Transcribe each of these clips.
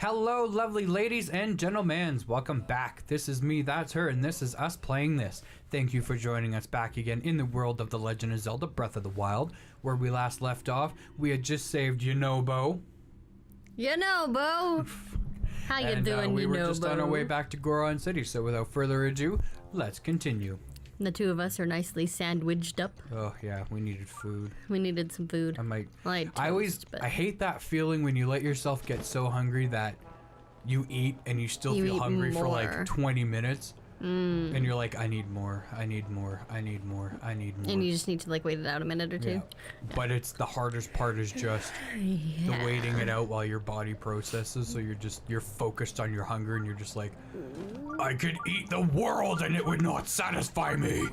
Hello, lovely ladies and gentlemen. Welcome back. This is me, that's her, and this is us playing this. Thank you for joining us back again in the world of The Legend of Zelda Breath of the Wild. Where we last left off, we had just saved Yunobo. Yunobo! How you doing, we Yunobo? were just on our way back to Goron City, so without further ado, let's continue. The two of us are nicely sandwiched up. Oh yeah, we needed food. We needed some food. I I hate that feeling when you let yourself get so hungry that you eat and you still feel hungry for like 20 minutes. And you're like, I need more, I need more, I need more, I need more. And you just need to like wait it out a minute or two. Yeah. But it's the hardest part is just the waiting it out while your body processes. So you're focused on your hunger and you're just like, I could eat the world and it would not satisfy me.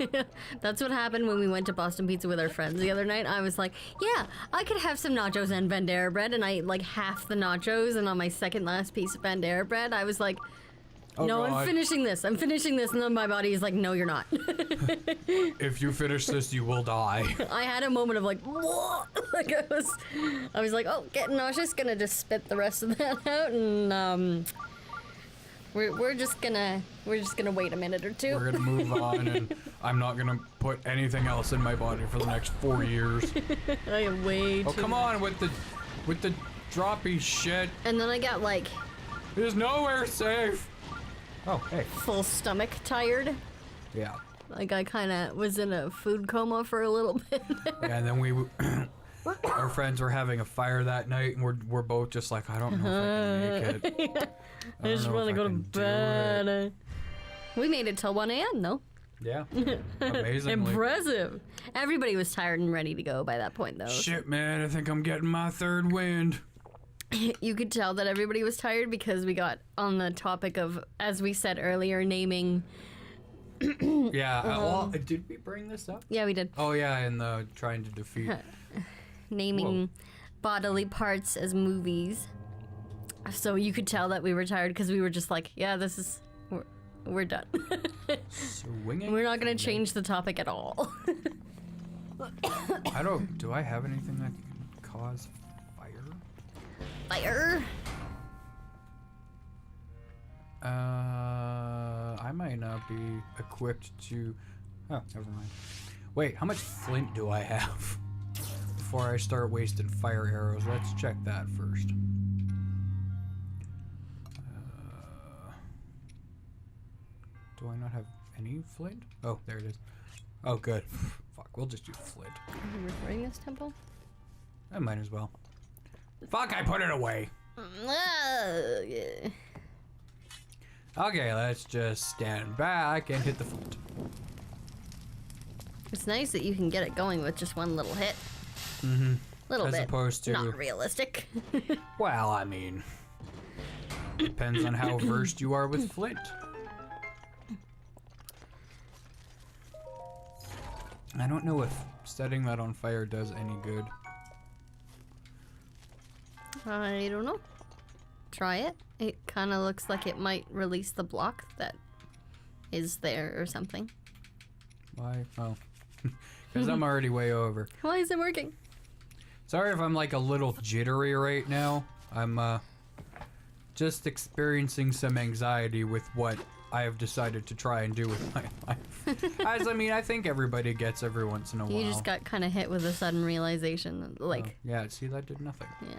That's what happened when we went to Boston Pizza with our friends the other night. I was like, yeah, I could have some nachos and Bandera bread, and I ate like half the nachos, and on my second last piece of Bandera bread, I was like, no, God. I'm finishing this, and then my body is like, no, you're not. If you finish this, you will die. I had a moment of like, what? Like I was like, oh, getting nauseous, gonna just spit the rest of that out, and we're just gonna wait a minute or two. We're gonna move on, and I'm not gonna put anything else in my body for the next 4 years. I am way too. Oh, come on with the droppy shit. And then I got like, there's nowhere safe. Oh, hey. Full stomach tired. Yeah. Like I kind of was in a food coma for a little bit. Yeah, and then our friends were having a fire that night, and we're both just like, I don't know if I can make it. I just want to go to bed. We made it till 1 a.m. though. Yeah. Amazingly. Impressive. Everybody was tired and ready to go by that point though. Shit, man, I think I'm getting my third wind. You could tell that everybody was tired because we got on the topic of, as we said earlier, naming. Yeah, well, did we bring this up? Yeah, we did. Oh yeah, in the trying to defeat. Naming bodily parts as movies. So you could tell that we were tired because we were just like, yeah, we're done. Swinging. We're not going to change the topic at all. Do I have anything that can cause fire? Fire? I might not be equipped to... Oh, never mind. Wait, how much flint do I have? Before I start wasting fire arrows, let's check that first. Do I not have any flint? Oh, there it is. Oh, good. Fuck, we'll just do flint. Are you recording this, Temple? I might as well. Fuck, I put it away! Yeah. Okay, let's just stand back and hit the flint. It's nice that you can get it going with just one little hit. Mm-hmm. Little As bit. opposed to... Not realistic. Well, I mean... Depends on how versed you are with flint. I don't know if setting that on fire does any good. I don't know. Try it. It kind of looks like it might release the block that is there or something. Why? Oh. Because I'm already way over. Why is it working? Sorry if I'm like a little jittery right now. I'm just experiencing some anxiety with what I have decided to try and do with my life. As I mean, I think everybody gets every once in a while. You just got kind of hit with a sudden realization, like. Yeah, see, that did nothing. Yeah.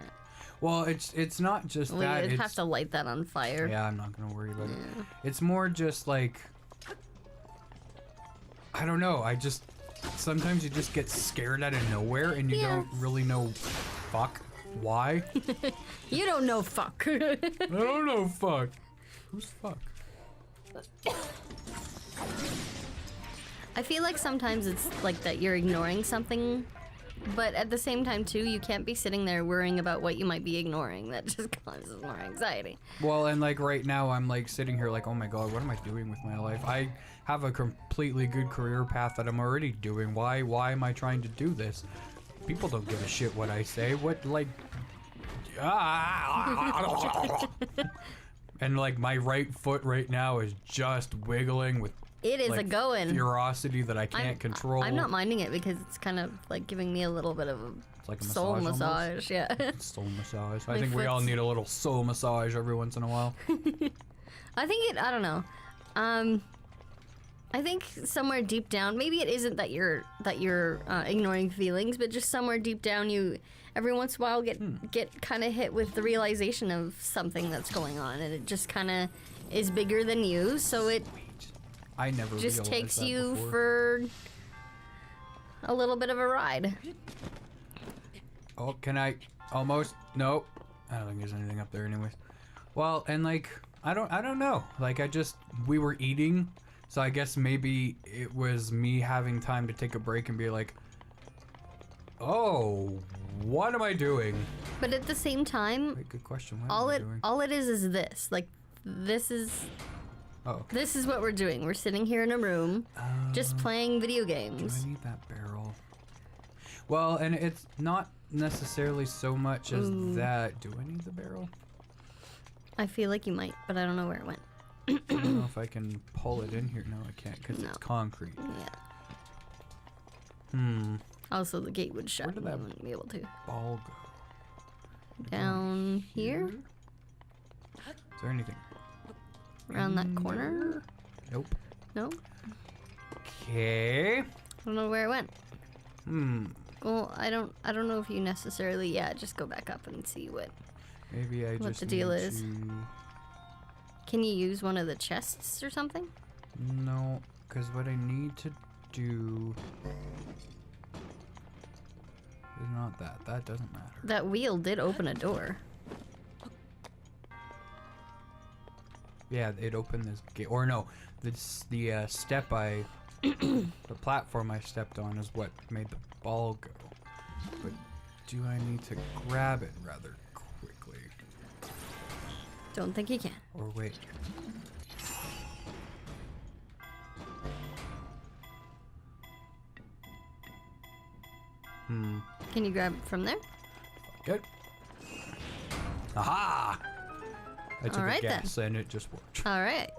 Well, it's not just that. You'd have to light that on fire. Yeah, I'm not gonna worry about it. It's more just like, I don't know. Sometimes you just get scared out of nowhere and you don't really know, fuck, why. You don't know fuck. I don't know fuck. Who's fuck? I feel like sometimes it's like that you're ignoring something, but at the same time too, you can't be sitting there worrying about what you might be ignoring. That just causes more anxiety. Well, and like right now I'm like sitting here like, oh my god, what am I doing with my life? I have a completely good career path that I'm already doing. Why am I trying to do this? People don't give a shit what I say. What, like... And like my right foot right now is just wiggling with It is like, a going. ferocity that I can't control. I'm not minding it because it's kind of like giving me a little bit of a like a soul massage. massage, yeah. Soul massage. I My think we all foot's- need a little soul massage every once in a while. I think I don't know. I think somewhere deep down, maybe it isn't that you're ignoring feelings, but just somewhere deep down, you every once in a while get kind of hit with the realization of something that's going on, and it just kind of is bigger than you. So it I never just realized takes that you before. for a little bit of a ride. Oh, can I almost? Nope. I don't think there's anything up there anyways. Well, and like I don't know. Like we were eating, so I guess maybe it was me having time to take a break and be like, "Oh, what am I doing?" But at the same time, Wait, good question. What am I doing? all it is this. Like this is Oh, what we're doing. We're sitting here in a room, just playing video do games. I need that barrel? Well, and it's not necessarily so much as that. Do I need the barrel? I feel like you might, but I don't know where it went. I don't know if I can pull it in here. No, I can't because No. it's concrete. Yeah. Also, the gate would shut. Where did and you that wouldn't be able to. ball go? Down here, Is there anything? around that corner. Nope. No, Okay. I don't know where it went. Hmm. Well, I don't know if you necessarily. Yeah, just go back up and see what. Maybe I What just the deal need is. to... Can you use one of the chests or something? No, because what I need to do is not that. That doesn't matter. That wheel did open a door. Yeah, it opened this gate. Or no, the step the platform I stepped on is what made the ball go. But do I need to grab it rather quickly? Don't think you can. Or wait. Can you grab it from there? Good. Aha! I took Alright a guess and it just worked. All right.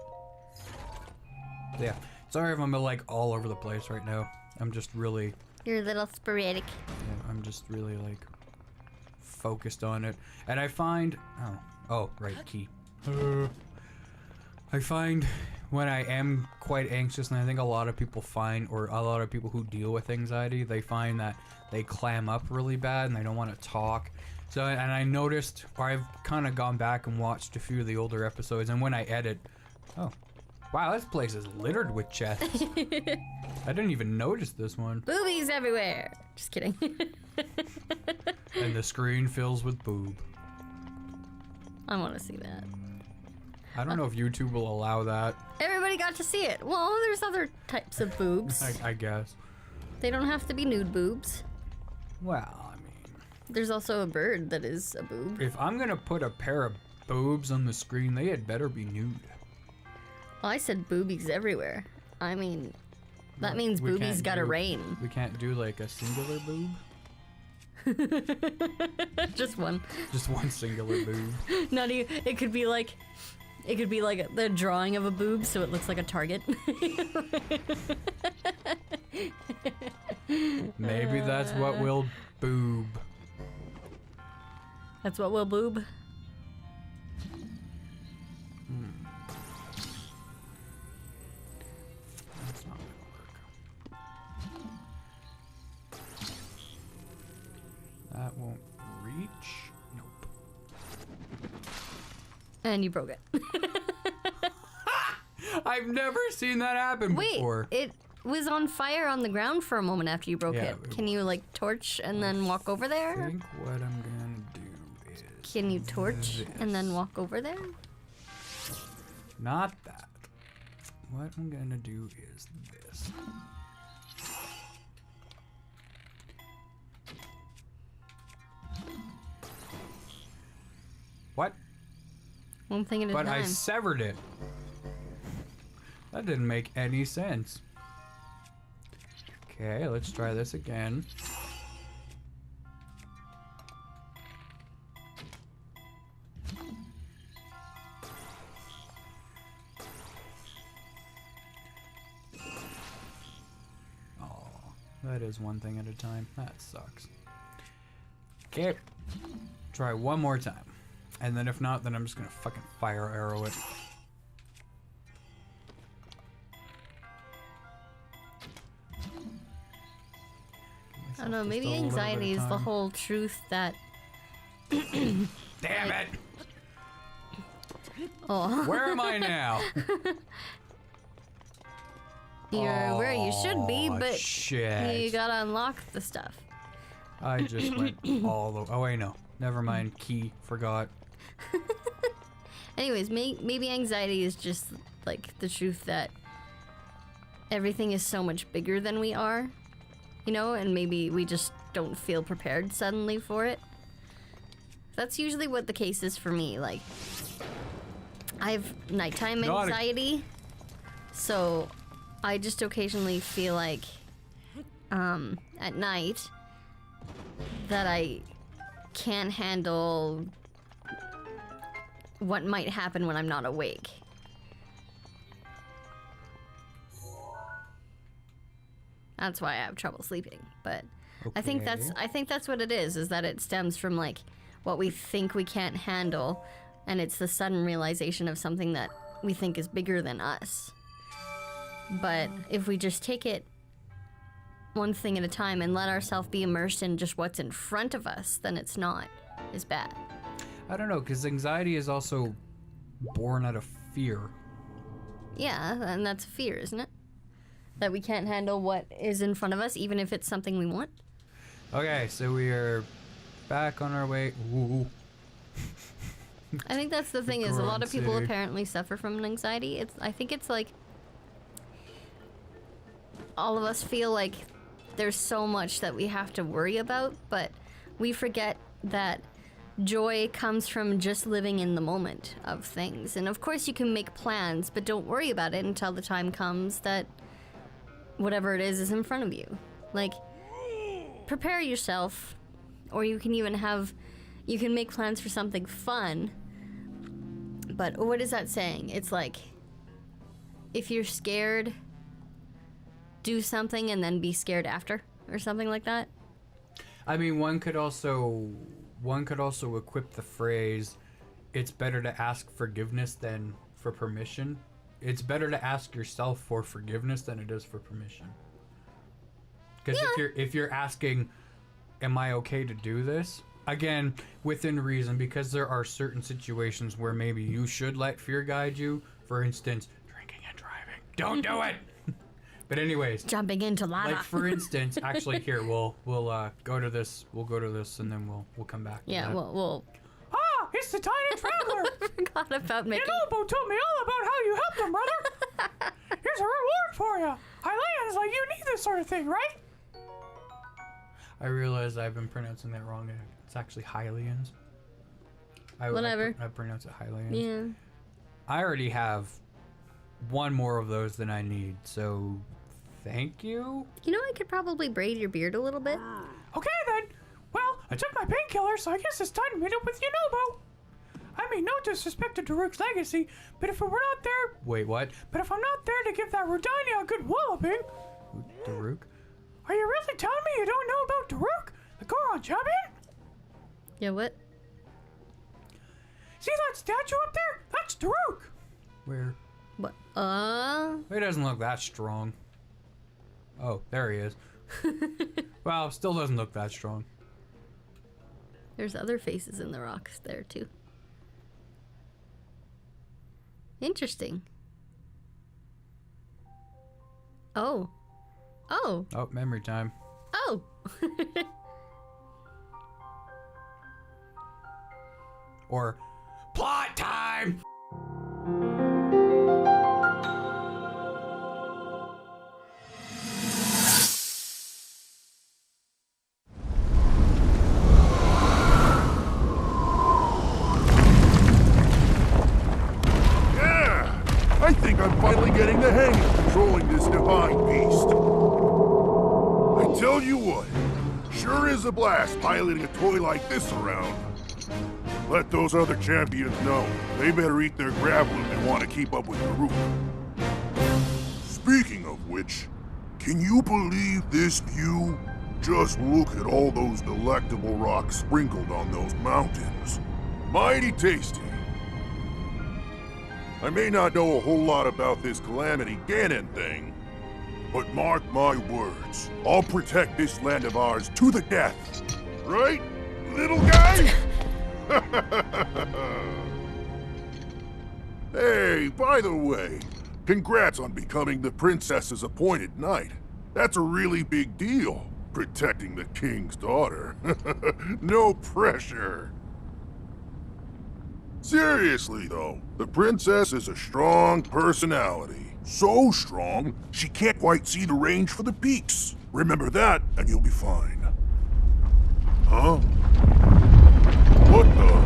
Yeah. Sorry if I'm like all over the place right now. I'm just really, You're a little sporadic. yeah, I'm just really like focused on it. And I find, oh, right, key. I find when I am quite anxious, and I think a lot of people find, or a lot of people who deal with anxiety, they find that they clam up really bad and they don't want to talk. So, and I noticed, or I've kind of gone back and watched a few of the older episodes, and when I edit, oh, wow, this place is littered with chests. I didn't even notice this one. Boobies everywhere. Just kidding. And the screen fills with boob. I want to see that. I don't know if YouTube will allow that. Everybody got to see it. Well, there's other types of boobs. I guess. They don't have to be nude boobs. Well, I mean, There's also a bird that is a boob. if I'm gonna put a pair of boobs on the screen, they had better be nude. Well, I said boobies everywhere. I mean, that means We boobies can't gotta do- rain. We can't do like a singular boob? Just one. Just one singular boob. Not even. It could be like the drawing of a boob, so it looks like a target. Maybe that's what we'll boob. That's what we'll boob. That's not gonna work. That won't reach. Nope. And you broke it. I've never seen that happen Wait, before. it was on fire on the ground for a moment after you broke Yeah, it. it Can you like torch and then walk over I there? think what I'm gonna do is Can you torch and then this. walk over there? Not that. What I'm gonna do is this. What? One thing at a But I time. severed it. That didn't make any sense. Okay, let's try this again. Oh, that is one thing at a time. That sucks. Okay. Try one more time. And then if not, then I'm just gonna fucking fire arrow it. I don't know, maybe anxiety is the whole truth that... Damn it! Oh. Where am I now? You're where you should be, but shit. you gotta unlock the stuff. I just went all the... Oh, wait, no. Never mind. Key. Forgot. Anyways, maybe anxiety is just, like, the truth that everything is so much bigger than we are, you know? And maybe we just don't feel prepared suddenly for it. That's usually what the case is for me. Like, I have nighttime anxiety, so I just occasionally feel like, at night, that I can't handle what might happen when I'm not awake. That's why I have trouble sleeping. But okay. I think that's what it is that it stems from like what we think we can't handle, and it's the sudden realization of something that we think is bigger than us. But if we just take it one thing at a time and let ourselves be immersed in just what's in front of us, then it's not as bad. I don't know, because anxiety is also born out of fear. Yeah, and that's fear, isn't it? That we can't handle what is in front of us, even if it's something we want. Okay, so we are back on our way. Ooh. I think that's the thing is a lot of people apparently suffer from an anxiety. I think it's like all of us feel like there's so much that we have to worry about, but we forget that joy comes from just living in the moment of things. And of course you can make plans, but don't worry about it until the time comes that whatever it is in front of you. Like, prepare yourself, or you can even you can make plans for something fun. But what is that saying? It's like, if you're scared, do something and then be scared after, or something like that. I mean, one could also equip the phrase, it's better to ask forgiveness than for permission. It's better to ask yourself for forgiveness than it is for permission. Because if you're asking, am I okay to do this? Again, within reason, because there are certain situations where maybe you should let fear guide you. For instance, drinking and driving. Don't do it! But anyways, jumping into lava. Like for instance, actually here we'll go to this. We'll go to this and then we'll come back. Yeah, to that. we'll. Ah, it's the tiny traveler. I forgot about Mickey. Yunobo told me all about how you helped him, brother. Here's a reward for you. Highlands like you need this sort of thing, right? I realized I've been pronouncing that wrong. It's actually Hylians. Whatever. I pronounce it Hylians. Yeah. I already have one more of those than I need, so thank you. You know, I could probably braid your beard a little bit. Okay then. Well, I took my painkiller, so I guess it's time to meet up with Yunobo. I mean, no disrespect to Daruk's legacy, but if we're not there... Wait, what? But if I'm not there to give that Rudania a good walloping... Daruk? Are you really telling me you don't know about Daruk, the Goron champion? Yeah, what? See that statue up there? That's Daruk! Where? What? He doesn't look that strong. Oh, there he is. Well, still doesn't look that strong. There's other faces in the rocks there, too. Interesting. Oh. Oh. Oh, memory time. Oh. Or plot time! I think I'm finally getting the hang of controlling this divine beast. I tell you what, sure is a blast piloting a toy like this around. Let those other champions know. They better eat their gravel if they want to keep up with Daruk. Speaking of which, can you believe this view? Just look at all those delectable rocks sprinkled on those mountains. Mighty tasty. I may not know a whole lot about this Calamity Ganon thing, but mark my words, I'll protect this land of ours to the death. Right, little guy? Hey, by the way, congrats on becoming the princess's appointed knight. That's a really big deal, protecting the king's daughter. No pressure. Seriously, though, the princess is a strong personality. So strong, she can't quite see the range for the peaks. Remember that, and you'll be fine. Huh? What the?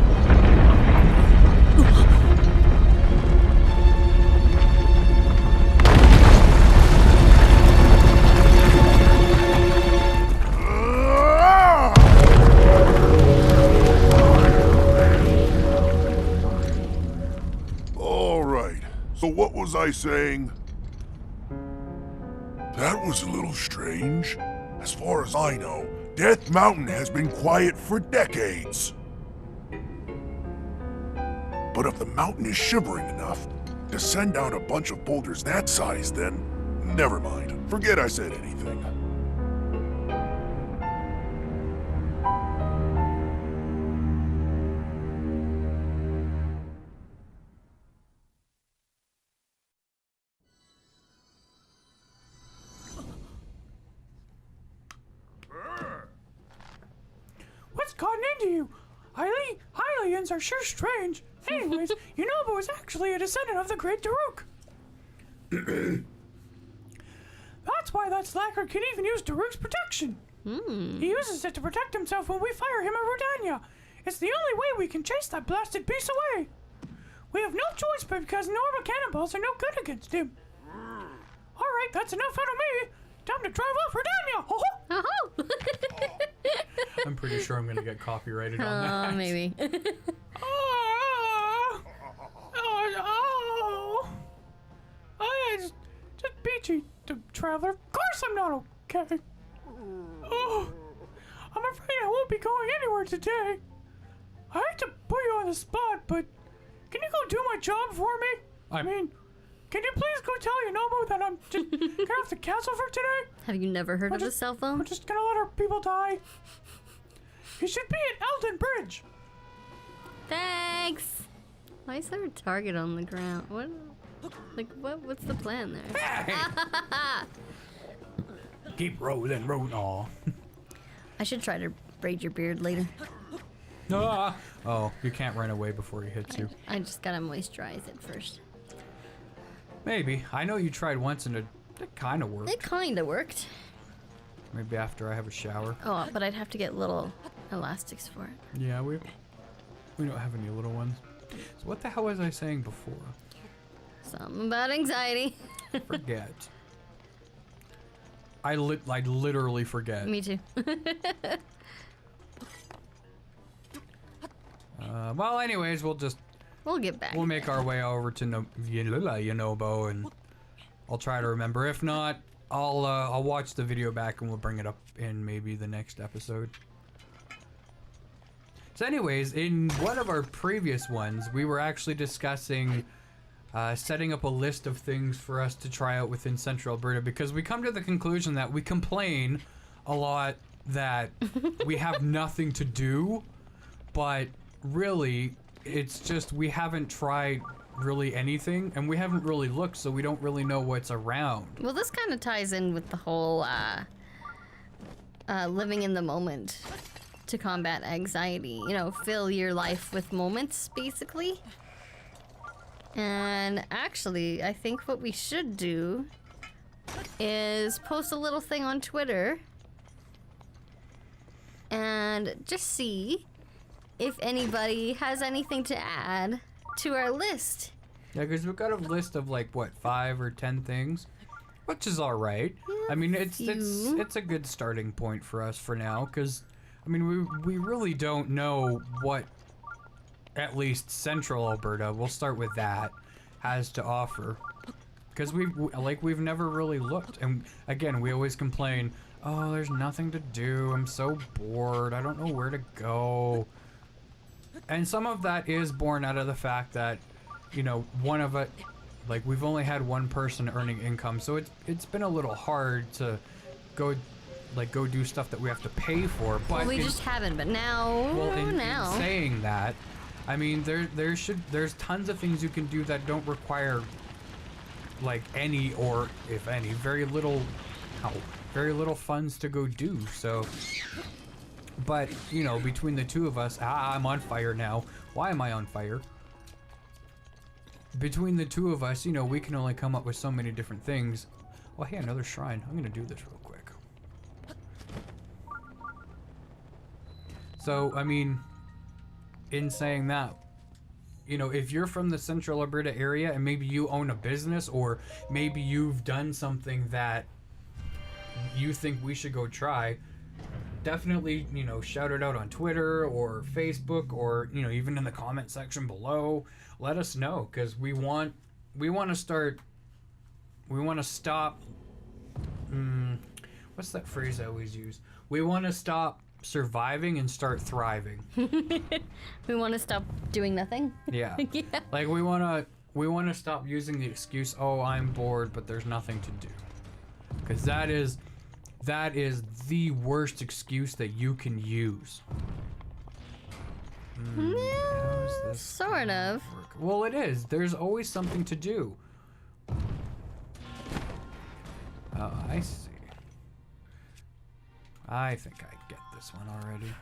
So what was I saying? That was a little strange. As far as I know, Death Mountain has been quiet for decades. But if the mountain is shivering enough to send down a bunch of boulders that size, then never mind. Forget I said anything. What's gotten into you? Hylians are sure strange. Anyways, Yunobo is actually a descendant of the great Daruk. That's why that slacker can even use Daruk's protection. He uses it to protect himself when we fire him at Rodania. It's the only way we can chase that blasted beast away. We have no choice but because normal cannonballs are no good against him. Alright, that's enough out of me. Time to drive off Rodania. I'm pretty sure I'm gonna get copyrighted on that. Maybe. Just Peachy, the traveler. Of course I'm not okay. Oh, I'm afraid I won't be going anywhere today. I hate to put you on the spot, but can you go do my job for me? I mean, can you please go tell Yunobo that I'm just gonna have to cancel for today? Have you never heard of the cell phone? We're just gonna let our people die. He should be at Elden Bridge. Thanks. Why is there a target on the ground? What? Like, what's the plan there? Hey! Keep rolling. Aw. I should try to braid your beard later. Ah. Oh, you can't run away before he hits you. I just gotta moisturize it first. Maybe. I know you tried once and it kind of worked. It kinda worked. Maybe after I have a shower. Oh, but I'd have to get little elastics for it. Yeah, we don't have any little ones. So what the hell was I saying before? Something about anxiety. Forget. I literally forget. Me too. Well, anyways, we'll get back. we'll make our way over to Yunobo, and I'll try to remember. If not, I'll watch the video back and we'll bring it up in maybe the next episode. So anyways, in one of our previous ones, we were actually discussing setting up a list of things for us to try out within Central Alberta, because we come to the conclusion that we complain a lot that we have nothing to do, but really it's just we haven't tried really anything, and we haven't really looked, so we don't really know what's around. Well, this kind of ties in with the whole living in the moment to combat anxiety. You know, fill your life with moments, basically. And actually, I think what we should do is post a little thing on Twitter and just see if anybody has anything to add to our list. Yeah, because we've got a list of like what, 5 or 10 things, which is all right. Yeah, I mean, it's a good starting point for us for now, because I mean we really don't know what at least Central Alberta, we'll start with that, has to offer, because we've never really looked. And again, we always complain, oh, there's nothing to do. I'm so bored. I don't know where to go. And some of that is born out of the fact that, you know, one of it, like we've only had one person earning income, so it's been a little hard to go do stuff that we have to pay for. But Well, we just haven't, but now, well, in now. saying that, I mean, there's tons of things you can do that don't require like any, or if any, very little funds to go do. So, but you know, between the two of us, I'm on fire now. Why am I on fire? Between the two of us, you know, we can only come up with so many different things. Well, hey, another shrine. I'm gonna do this real quick. So, I mean, in saying that, you know, if you're from the central Alberta area and maybe you own a business, or maybe you've done something that you think we should go try, definitely, you know, shout it out on Twitter or Facebook, or, you know, even in the comment section below. Let us know, because we want to stop, what's that phrase I always use? We want to stop surviving and start thriving. We want to stop doing nothing. Yeah. Yeah. Like we want to stop using the excuse, oh, I'm bored, but there's nothing to do. Because that is the worst excuse that you can use. How's this Sort of. work? Well, it is. There's always something to do. Oh, I see. I think I get this one already.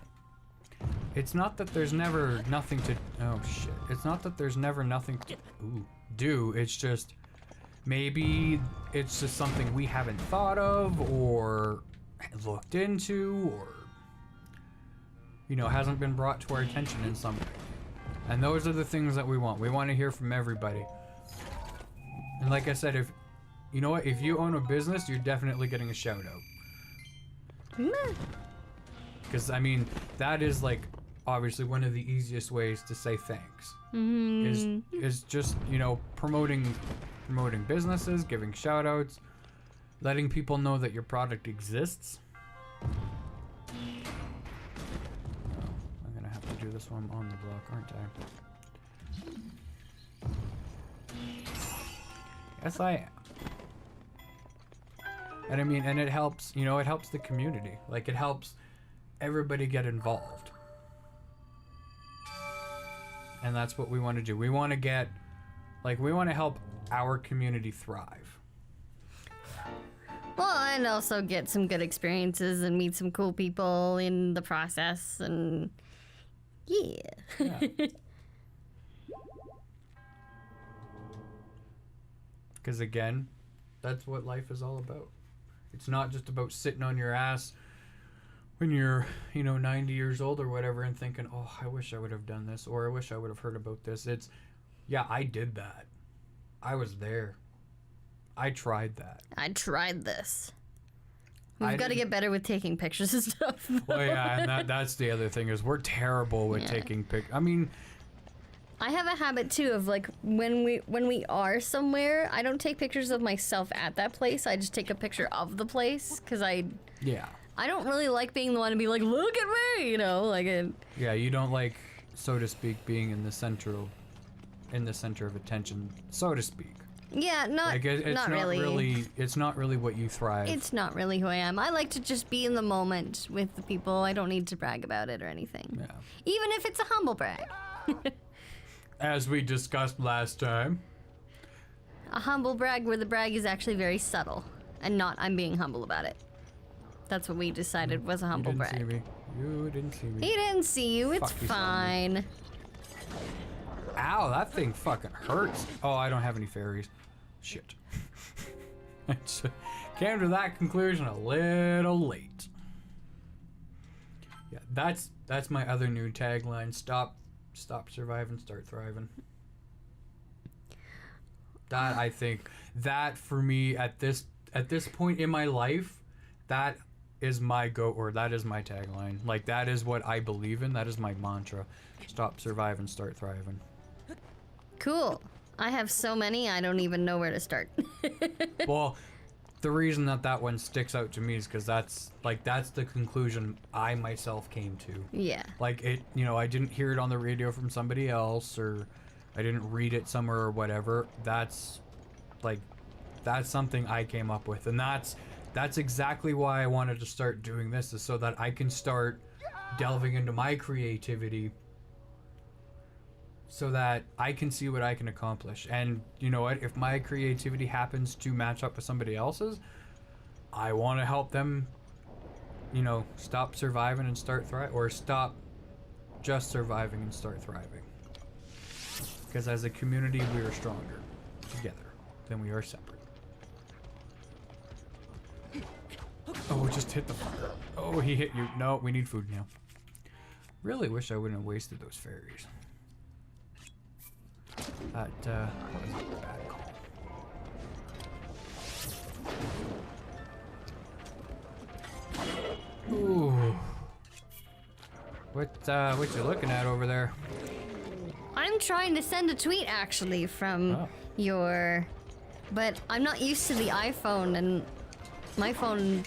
It's not that there's never nothing to... Oh, shit. It's not that there's never nothing to do. It's just... Maybe it's just something we haven't thought of, or looked into, or... you know, hasn't been brought to our attention in some way. And those are the things that we want. We want to hear from everybody. And like I said, if... you know what? If you own a business, you're definitely getting a shout out. Because, I mean, that is, like, obviously one of the easiest ways to say thanks. Is just, you know, promoting businesses, giving shout outs, letting people know that your product exists. Oh, I'm going to have to do this one on the block, aren't I? Yes, I am. And I mean, and it helps, you know, it helps the community. Like, it helps everybody get involved. And that's what we want to do. We want to get, like, we want to help our community thrive. Well, and also get some good experiences and meet some cool people in the process, and yeah. Because again, that's what life is all about. It's not just about sitting on your ass when you're, you know, 90 years old or whatever and thinking, oh, I wish I would have done this, or I wish I would have heard about this. It's, yeah, I did that. I was there. I tried that. I tried this. We've got to didn't- get better with taking pictures and stuff. Well, yeah, and that's the other thing, is we're terrible with taking pictures. I mean, I have a habit too of, like, when we are somewhere, I don't take pictures of myself at that place. I just take a picture of the place, because I don't really like being the one to be like, look at me, you know, like it. Yeah, you don't like, so to speak, being in the center of attention, so to speak. Yeah, Like it's not really. It's not really what you thrive. It's not really who I am. I like to just be in the moment with the people. I don't need to brag about it or anything. Yeah. Even if it's a humble brag. As we discussed last time. A humble brag where the brag is actually very subtle and not I'm being humble about it. That's what we decided was a humble You didn't brag. see me. You didn't see me. He didn't see you. It's Fuck, you saw me. fine. Ow, that thing fucking hurts. Oh, I don't have any fairies. Shit. I just came to that conclusion a little late. Yeah, that's my other new tagline. Stop surviving, start thriving. That, I think, that for me at this point in my life, that is my that is my tagline. Like, that is what I believe in. That is my mantra. Stop surviving, start thriving. Cool. I have so many, I don't even know where to start. Well, the reason that one sticks out to me is because that's the conclusion I myself came to. Yeah. Like it, I didn't hear it on the radio from somebody else, or I didn't read it somewhere or whatever. That's something I came up with, and that's exactly why I wanted to start doing this, is so that I can start delving into my creativity, so that I can see what I can accomplish. And you know what? If my creativity happens to match up with somebody else's, I want to help them, stop surviving and start thriving, or stop just surviving and start thriving. Because as a community, we are stronger together than we are separate. Oh, just hit the fucker. Oh, he hit you. No, we need food now. Really wish I wouldn't have wasted those fairies. That was a bad call. Ooh. What you looking at over there? I'm trying to send a tweet actually from your, but I'm not used to the iPhone, and my phone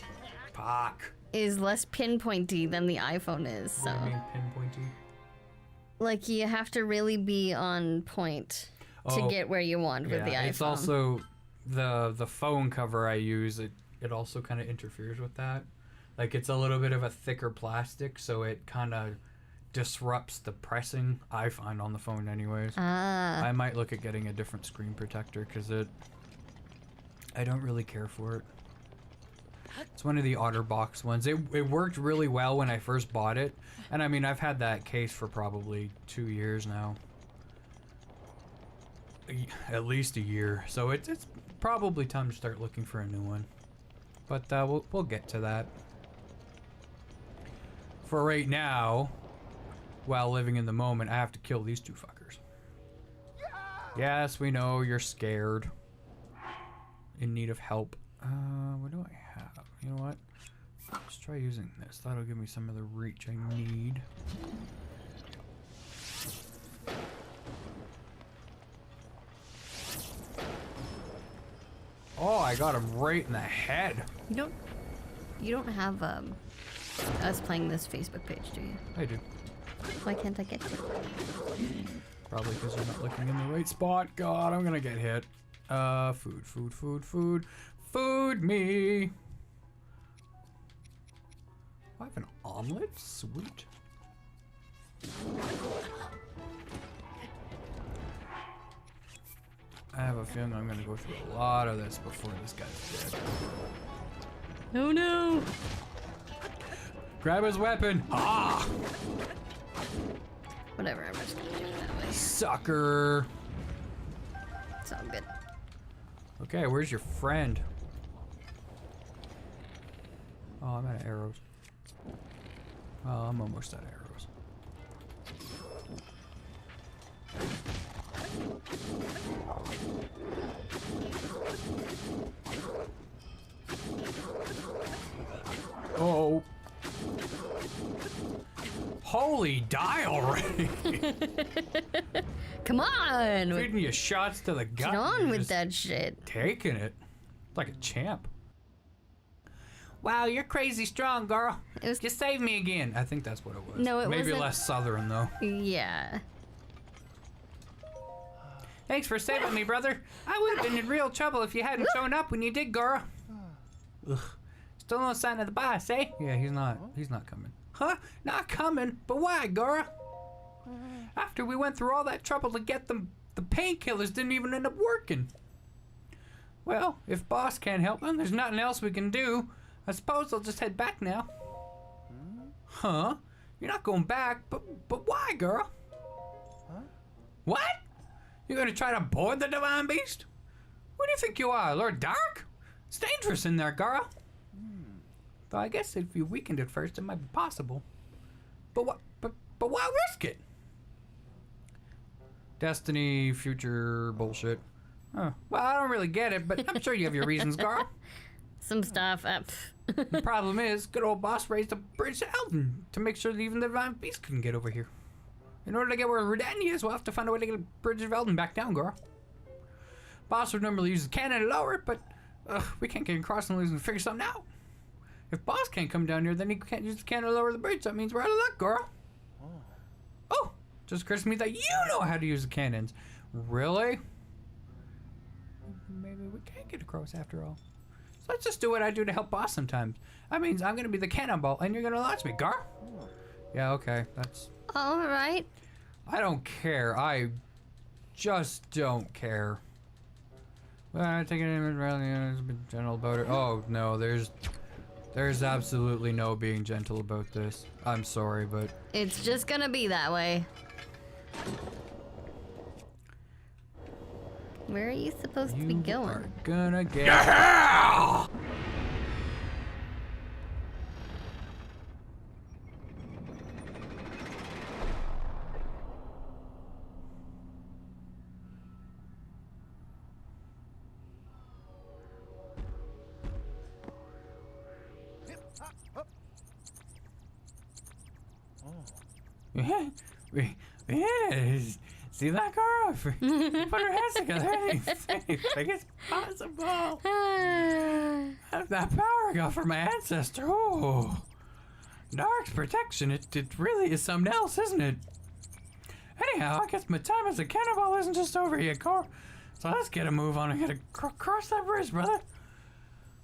is less pinpointy than the iPhone is. So. What do you mean pinpointy? Like you have to really be on point to get where you want with the iPhone. It's also the phone cover I use. It also kind of interferes with that. Like it's a little bit of a thicker plastic, so it kind of disrupts the pressing, I find, on the phone anyways. I might look at getting a different screen protector because I don't really care for it. It's one of the OtterBox ones. It worked really well when I first bought it, and I mean I've had that case for probably 2 years now. At least a year, so it's probably time to start looking for a new one. But we'll get to that. For right now, while living in the moment, I have to kill these two fuckers. Yes, we know you're scared. In need of help. What do I have? You know what? Let's try using this. That'll give me some of the reach I need. Oh, I got him right in the head. You don't have us playing this Facebook page, do you? I do. Why can't I get you? Probably because you're not looking in the right spot. God, I'm gonna get hit. Food. Food me. I have an omelet? Sweet. I have a feeling I'm gonna go through a lot of this before this guy's dead. Oh no! Grab his weapon! Ah! Whatever, I'm just gonna do it that way. Sucker! It's all good. Okay, where's your friend? Oh, I'm out of arrows. Oh, I'm almost out of arrows. Oh. Holy, die already! Come on! Feeding you shots to the gut. Get on with that shit. Taking it. Like a champ. Wow, you're crazy strong, girl. You saved me again. I think that's what it was. No, it wasn't. Maybe less southern, though. Yeah. Thanks for saving me, brother. I would have been in real trouble if you hadn't shown up when you did, girl. Ugh. Still no sign of the boss, eh? Yeah, he's not coming. Huh? Not coming? But why, girl? After we went through all that trouble to get them, the painkillers didn't even end up working. Well, if boss can't help them, there's nothing else we can do. I suppose I'll just head back now. Huh? You're not going back, but why, girl? Huh? What? You're gonna try to board the divine beast? Who do you think you are, Lord Dark? It's dangerous in there, girl. Though I guess if you weakened it first, it might be possible. But why risk it? Destiny, future bullshit. Well, I don't really get it, but I'm sure you have your reasons, girl. Some stuff. The problem is, good old boss raised a bridge to Elden to make sure that even the divine beast couldn't get over here. In order to get where Redania is, we'll have to find a way to get a bridge of Elden back down, girl. Boss would normally use a cannon to lower it, but Ugh, we can't get across unless we figure something out. If Boss can't come down here, then he can't use the cannon to lower the bridge. That means we're out of luck, girl. Oh, just occurs to me that you know how to use the cannons. Really? Maybe we can't get across after all. So let's just do what I do to help Boss sometimes. That means I'm gonna be the cannonball and you're gonna launch me, girl. Yeah, okay, that's... All right. I don't care. I just don't care. Well, I take it in really gentle about it. Oh no, there's absolutely no being gentle about this. I'm sorry, but It's just gonna be that way. Where are you supposed to be you going? are gonna get. Yeah! Yes. See that girl? Put her hands together. Anything is possible. That power I got from my ancestor. Oh, Dark's protection. It really is something else, isn't it? Anyhow, I guess my time as a cannibal isn't just over yet, Cor. So let's get a move on and get cross that bridge, brother.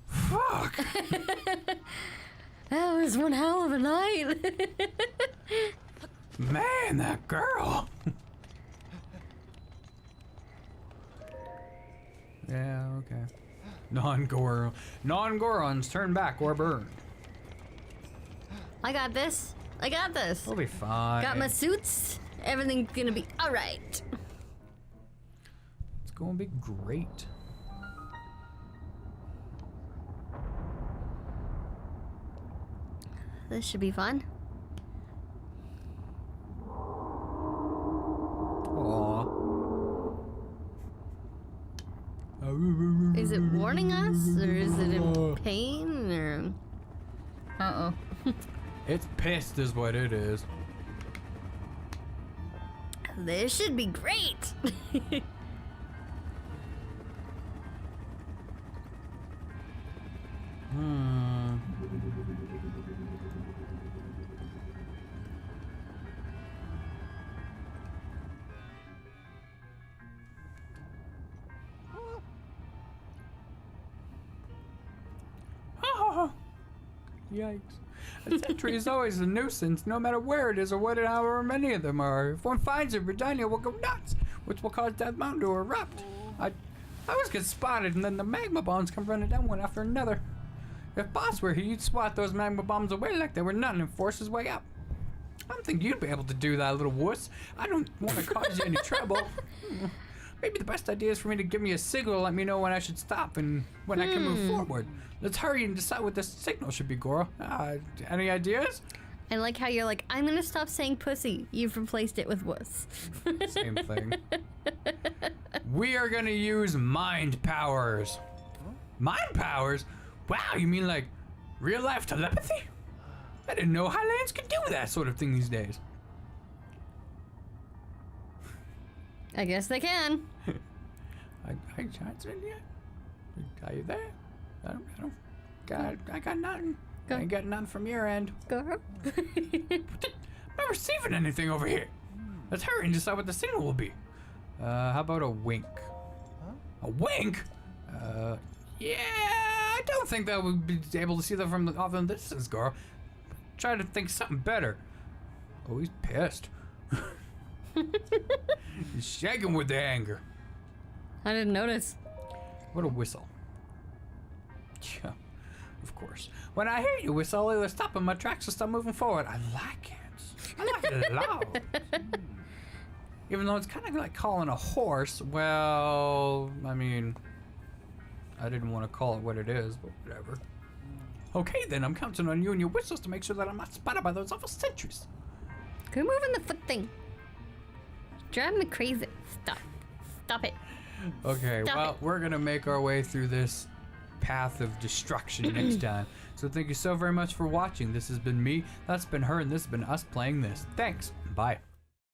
Fuck. That was one hell of a night. Man, that girl. Yeah, okay. Non-Gorons turn back or burn. I got this. I got this. We'll be fine. Got my suits. Everything's gonna be all right. It's gonna be great. This should be fun. Aww. Is it warning us, or is it in pain, or... Uh-oh. It's pissed is what it is. This should be great. Yikes. A sentry is always a nuisance, no matter where it is or what however many of them are. If one finds it, Virginia will go nuts, which will cause Death Mountain to erupt. I always get spotted, and then the magma bombs come running down one after another. If Boss were here, you'd swat those magma bombs away like they were nothing and force his way up. I don't think you'd be able to do that, little wuss. I don't want to cause you any trouble. Maybe the best idea is for me to give me a signal to let me know when I should stop and when I can move forward. Let's hurry and decide what this signal should be, Goro. Any ideas? I like how you're like, I'm gonna stop saying pussy. You've replaced it with wuss. Same thing. We are gonna use mind powers. Mind powers? Wow, you mean like real life telepathy? I didn't know Highlands could do that sort of thing these days. I guess they can. I said, yeah. Are you there? I got nothing. Go. I ain't got nothing from your end. Girl. I'm not receiving anything over here. Let's hurry and decide what the signal will be. How about a wink? A wink? Yeah, I don't think that we'd be able to see that from off in the distance, girl. Try to think something better. Oh, he's pissed. He's shaking with the anger. I didn't notice. What a whistle. Yeah, of course. When I hear you whistle, it'll stop in my tracks and stop moving forward. I like it. I like it a lot. Even though it's kind of like calling a horse, well, I mean, I didn't want to call it what it is, but whatever. Okay, then, I'm counting on you and your whistles to make sure that I'm not spotted by those awful sentries. Quit moving the foot thing. Drive me crazy. Stop. Stop it. Okay, Stop well, it. we're gonna make our way through this path of destruction next time. So thank you so very much for watching. This has been me, that's been her, and this has been us playing this. Thanks. Bye.